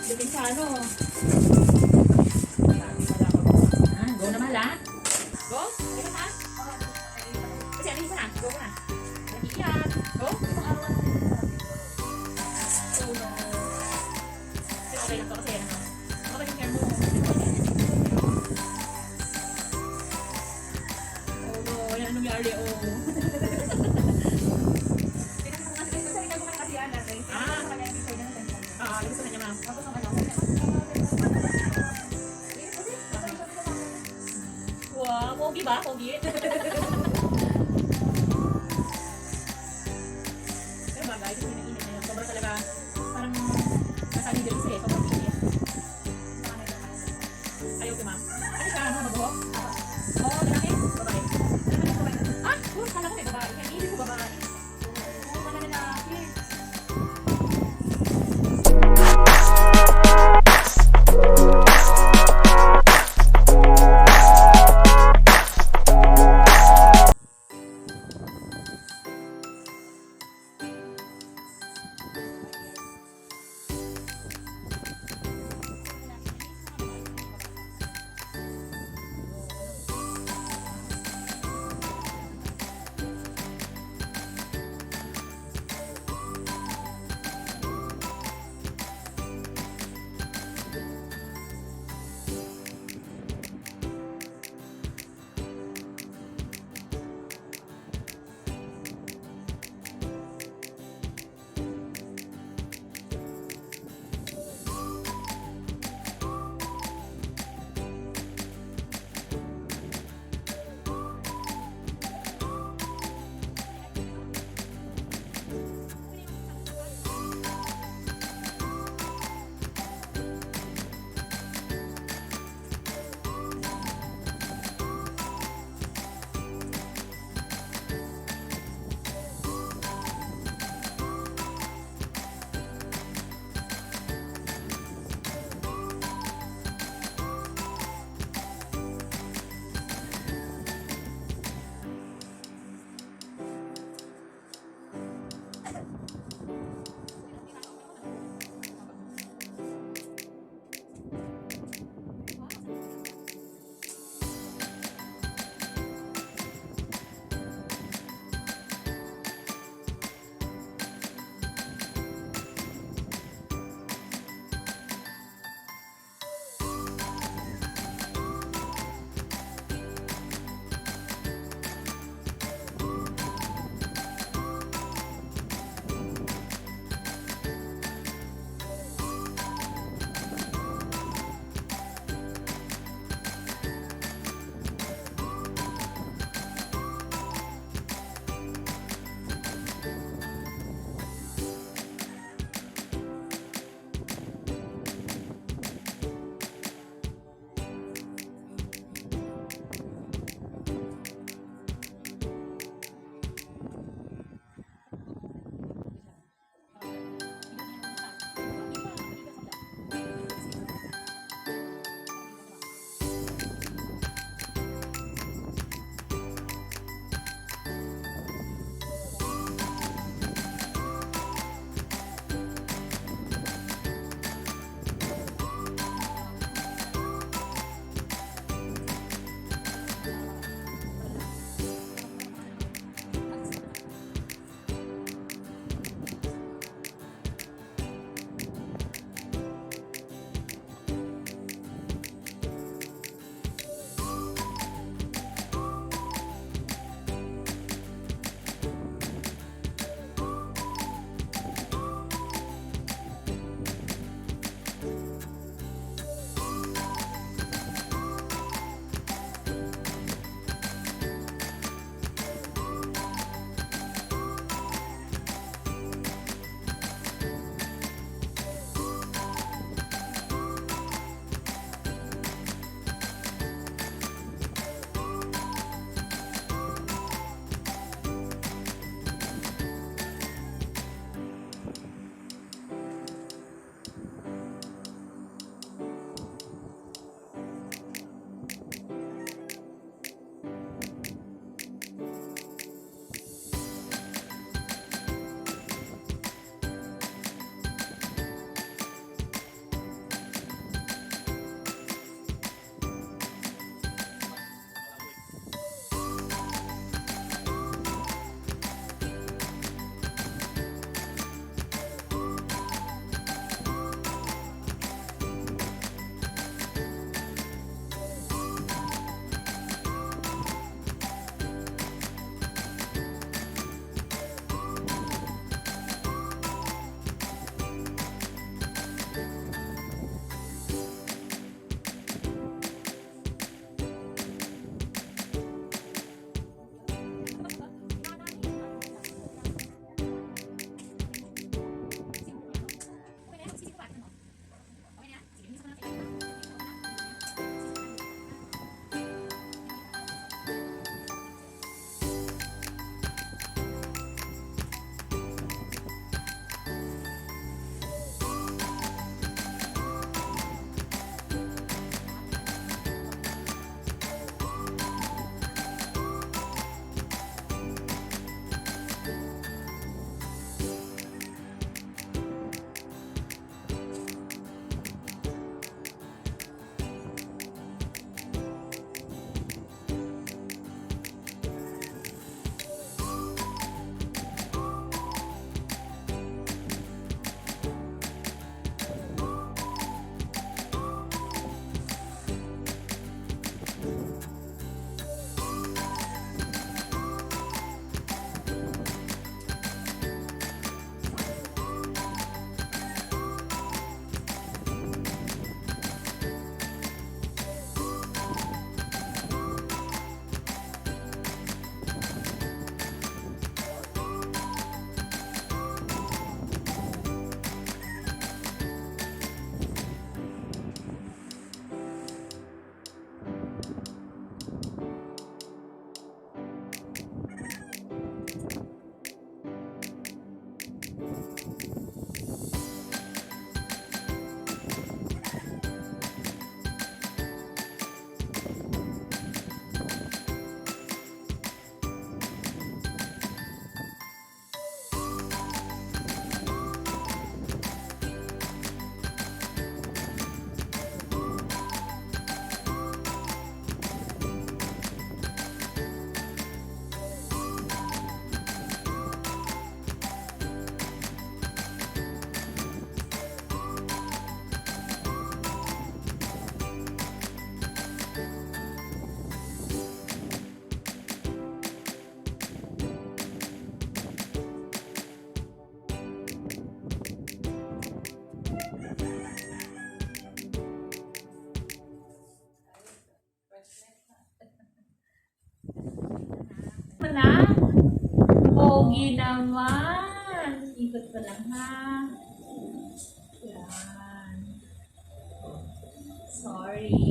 Lipin sa ano. Go na mahal ha? Go? Go na ha? Kasi ano yung na? Go na. Nag-iiyak. Go? So, no. Okay lang to kasi ano. Baka yung hair mo. Oh no, yan anong nangyari oh. Gusto na niya ma'am. Wow, pogi ba? Pogi? Pero bagay, ito pinag-init na yun. Sobrang talaga, parang nasabi din kasi, sobrang init. Ayaw ko ma'am. Ano ka? Ano? Mabuho? Oo, lalaki? Babae. Ah! Kala ko may babae. Hindi ko babae. Oo, wala na lalaki. na. Pogi naman. Ikot ko lang ha. Yan. Sorry.